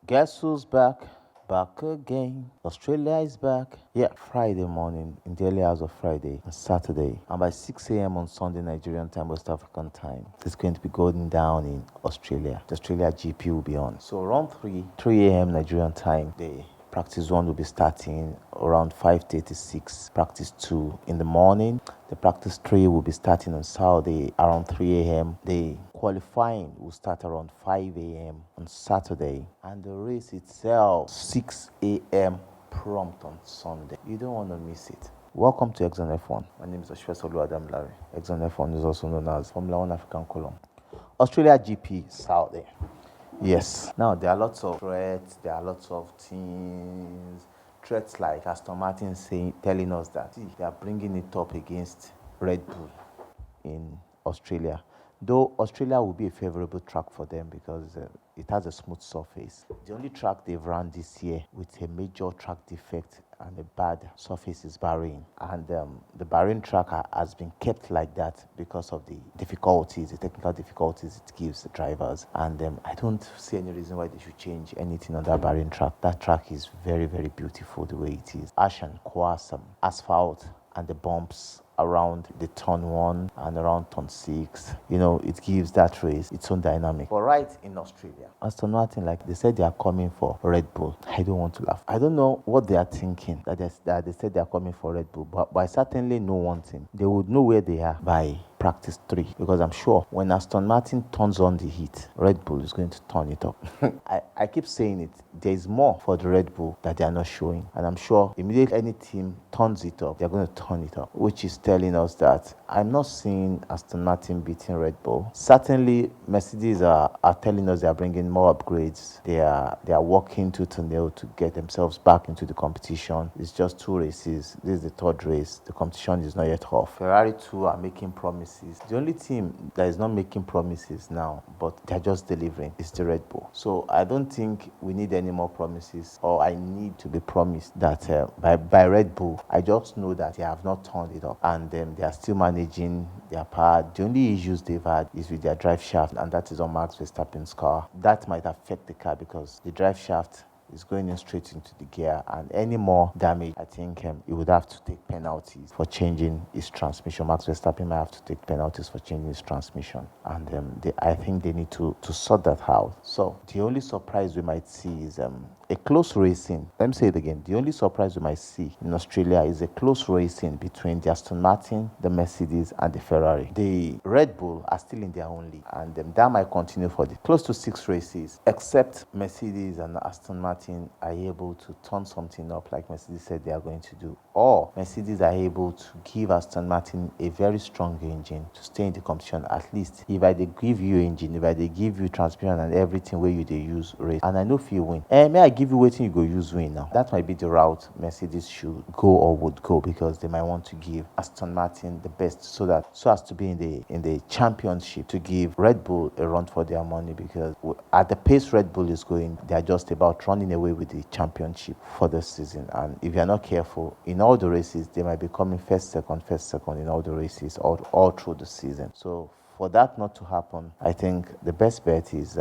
Guess who's back? Back again. Australia is back. Yeah, Friday morning, in the early hours of Friday and Saturday. And by 6 a.m. on Sunday, Nigerian time, West African time, it's going to be going down in Australia. The Australia GP will be on. So around 3 a.m. Nigerian time, the practice 1 will be starting around 5:36. Practice 2 in the morning. The practice 3 will be starting on Saturday around 3 a.m. The qualifying will start around 5 a.m. on Saturday, and the race itself 6 a.m. prompt on Sunday. You don't want to miss it. Welcome to Exxon F1. My name is Oshwesolu Adam Larry. Exxon F1 is also known as Formula One African Column. Australia GP is out there. Yes. Now there are lots of threats. There are lots of things. Threats like Aston Martin telling us that they are bringing it up against Red Bull in Australia. Though Australia will be a favorable track for them because it has a smooth surface. The only track they've run this year with a major track defect and a bad surface is Bahrain. And the Bahrain track has been kept like that because of the difficulties, the technical difficulties it gives the drivers. And I don't see any reason why they should change anything on that Bahrain track. That track is very, very beautiful the way it is. Ash and quartz, asphalt, and the bumps around the turn 1 and around turn 6. It gives that race its own dynamic. But right in Australia, Aston Martin, like they said, they are coming for Red Bull. I don't want to laugh. I don't know what they are thinking that they said they are coming for Red Bull, but I certainly know one thing. They would know where they are by practice 3, because I'm sure when Aston Martin turns on the heat, Red Bull is going to turn it up. I keep saying it. There is more for the Red Bull that they are not showing, and I'm sure immediately any team turns it up, they're going to turn it up, which is telling us that I'm not seeing Aston Martin beating Red Bull. Certainly, Mercedes are telling us they are bringing more upgrades. They are working tooth and nail to get themselves back into the competition. It's just 2 races. This is the 3rd race. The competition is not yet off. Ferrari too are making promises. The only team that is not making promises now, but they're just delivering, is the Red Bull. So I don't think we need any more promises, or I need to be promised that by Red Bull. I just know that they have not turned it up, and they are still managing their power. The only issues they've had is with their drive shaft, and that is on Max Verstappen's car. That might affect the car because the drive shaft is going in straight into the gear, and any more damage, I think he would have to take penalties for changing his transmission. Max Verstappen might have to take penalties for changing his transmission, and I think they need to sort that out. So the only surprise we might see is a close racing. Let me say it again. The only surprise we might see in Australia is a close racing between the Aston Martin, the Mercedes, and the Ferrari. The Red Bull are still in their own league, and that might continue for the close to 6 races, except Mercedes and Aston Martin are able to turn something up like Mercedes said they are going to do, or Mercedes are able to give Aston Martin a very strong engine to stay in the competition. At least if they give you engine, if they give you transmission and everything where they use race, and I know if you win, may I give you waiting you go use win now. That might be the route Mercedes should go or would go, because they might want to give Aston Martin the best so as to be in the championship, to give Red Bull a run for their money, because at the pace Red Bull is going, they are just about running away with the championship for the season. And if you're not careful, in all the races, they might be coming first, second in all the races all through the season. So for that not to happen, I think the best bet is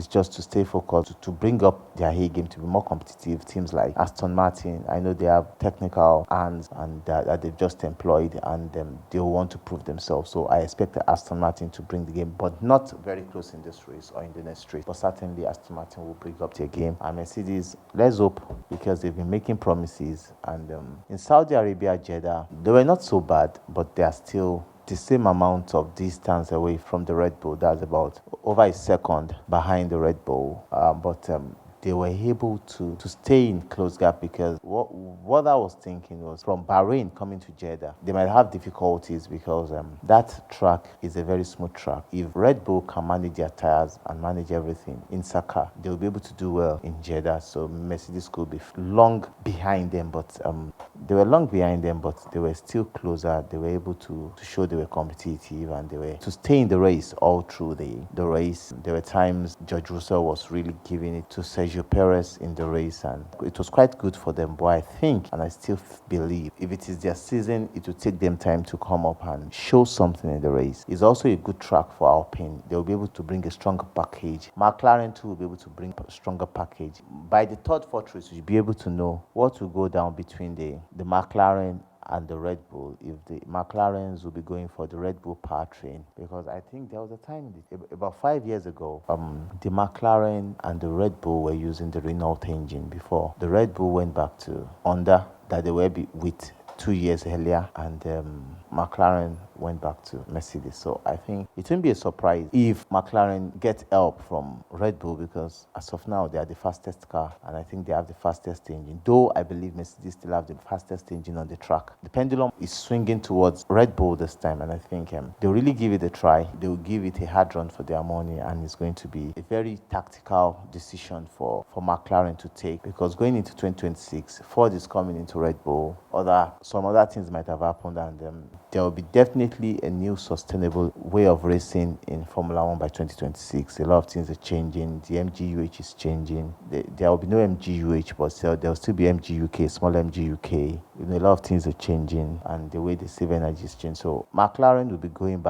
just to stay focused, to bring up their A game, to be more competitive. Teams like Aston Martin, I know they have technical hands and that they've just employed, and they will want to prove themselves. So I expect Aston Martin to bring the game, but not very close in this race or in the next race. But certainly Aston Martin will bring up their game. And Mercedes, let's hope, because they've been making promises. And in Saudi Arabia, Jeddah, they were not so bad, but they are still the same amount of distance away from the Red Bull. That's about over a second behind the Red Bull. But they were able to stay in close gap, because what I was thinking was, from Bahrain coming to Jeddah, they might have difficulties because that track is a very smooth track. If Red Bull can manage their tires and manage everything in Saka, they'll be able to do well in Jeddah. So Mercedes could be long behind them, but they were long behind them, but they were still closer. They were able to show they were competitive, and they were to stay in the race all through the race. There were times George Russell was really giving it to Sergio Sergio Perez in the race, and it was quite good for them. But I think, and I still believe, if it is their season, it will take them time to come up and show something in the race. It's also a good track for Alpine. They'll be able to bring a stronger package. McLaren too will be able to bring a stronger package. By the third, fourth race, you'll be able to know what will go down between the McLaren and the Red Bull, if the McLarens will be going for the Red Bull powertrain. Because I think there was a time about 5 years ago, the McLaren and the Red Bull were using the Renault engine before the Red Bull went back to Honda that they were with 2 years earlier, and McLaren went back to Mercedes. So I think it won't be a surprise if McLaren get help from Red Bull, because as of now they are the fastest car, and I think they have the fastest engine. Though I believe Mercedes still have the fastest engine on the track. The pendulum is swinging towards Red Bull this time, and I think they'll really give it a try. They'll give it a hard run for their money, and it's going to be a very tactical decision for McLaren to take, because going into 2026, Ford is coming into Red Bull. Some other things might have happened, and there will be definitely a new sustainable way of racing in Formula One by 2026. A lot of things are changing. The MGUH is changing. There will be no MGUH, but there will still be MGUK, small MGUK. A lot of things are changing, and the way they save energy is changing. So McLaren will be going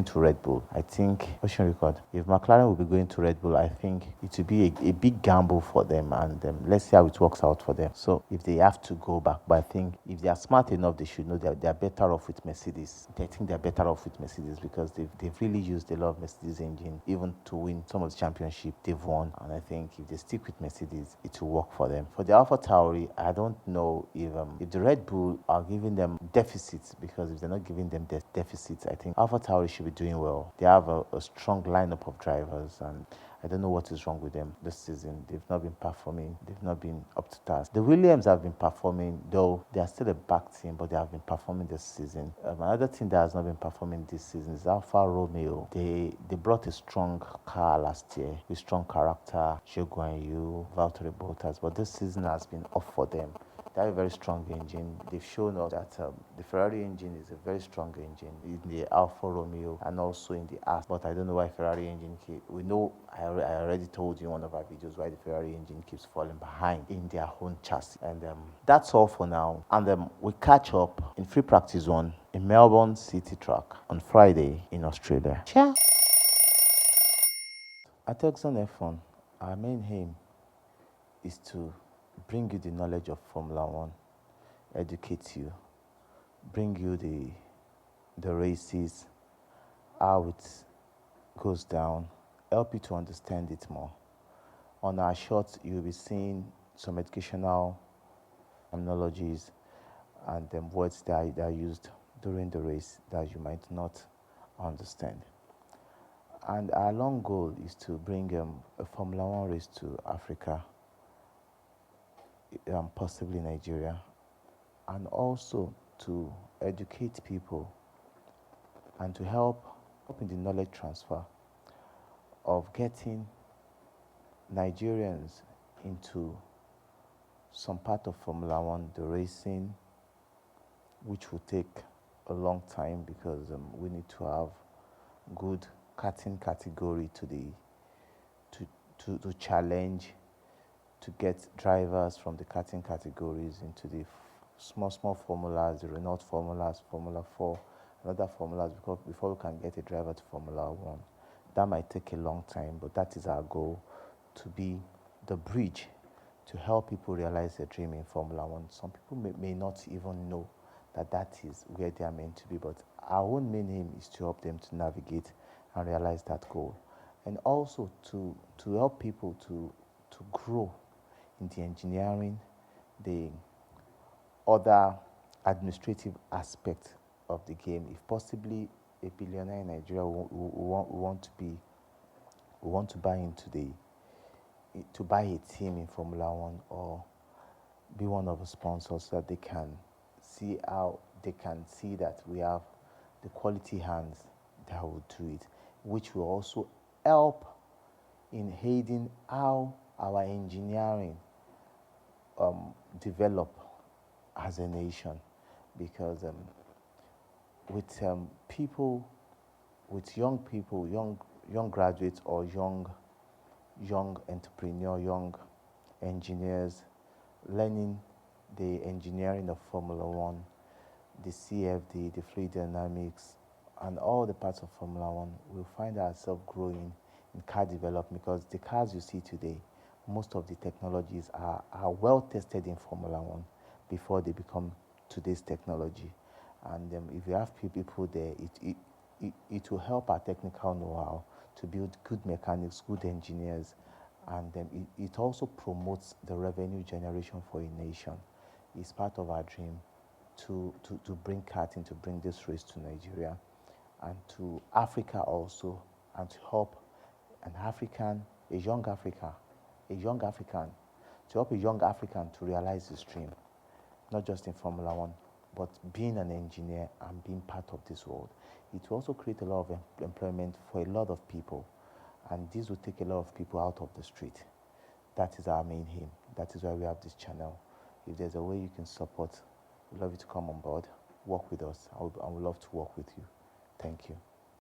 to Red Bull. I think, ocean record, if McLaren will be going to Red Bull, I think it will be a big gamble for them, and let's see how it works out for them. So if they have to go back, but I think if they are smart enough, they should know that they are better off with Mercedes. I think they're better off with Mercedes, because they've really used a lot of Mercedes engine, even to win some of the championship they've won. And I think if they stick with Mercedes, it will work for them. For the AlphaTauri, I don't know if the Red Bull are giving them deficits, because if they're not giving them deficits, I think AlphaTauri should be doing well. They have a strong lineup of drivers, and I don't know what is wrong with them this season. They've not been performing. They've not been up to task. The Williams have been performing, though they are still a back team, but they have been performing this season. Another team that has not been performing this season is Alfa Romeo. They brought a strong car last year with strong character, Zhou Guanyu, Valtteri Bottas, but this season has been off for them. They have a very strong engine. They've shown us that the Ferrari engine is a very strong engine in the Alfa Romeo and also in the Aston. But I don't know why Ferrari engine we know, I already told you in one of our videos why the Ferrari engine keeps falling behind in their own chassis. And that's all for now. And we catch up in free practice one in Melbourne City Track on Friday in Australia. Ciao. At Exxon F1, our main aim is to bring you the knowledge of Formula One, educate you, bring you the races, how it goes down, help you to understand it more. On our shorts, you'll be seeing some educational terminologies and words that are used during the race that you might not understand. And our long goal is to bring a Formula One race to Africa, possibly Nigeria, and also to educate people and to help in the knowledge transfer of getting Nigerians into some part of Formula One, the racing, which will take a long time, because we need to have good karting category to challenge, to get drivers from the karting categories into the small formulas, the Renault formulas, Formula 4, and other formulas, before we can get a driver to Formula 1. That might take a long time, but that is our goal, to be the bridge to help people realize their dream in Formula 1. Some people may not even know that is where they are meant to be, but our own main aim is to help them to navigate and realize that goal. And also to help people to grow in the engineering, the other administrative aspect of the game. If possibly a billionaire in Nigeria want to buy to buy a team in Formula One, or be one of the sponsors, so that they can see that we have the quality hands that will do it, which will also help in aiding how our engineering develop as a nation. Because with young graduates or young young entrepreneur, young engineers learning the engineering of Formula One, the CFD, the fluid dynamics, and all the parts of Formula One, we'll find ourselves growing in car development, because the cars you see today, most of the technologies are well tested in Formula One before they become today's technology. And if you have people there, it will help our technical know-how to build good mechanics, good engineers, and it also promotes the revenue generation for a nation. It's part of our dream to bring karting, to bring this race to Nigeria and to Africa also, and to help a young African, to help a young African to realize his dream, not just in Formula One, but being an engineer and being part of this world. It will also create a lot of employment for a lot of people, and this will take a lot of people out of the street. That is our main aim. That is why we have this channel. If there's a way you can support, we'd love you to come on board, work with us. I would love to work with you. Thank you.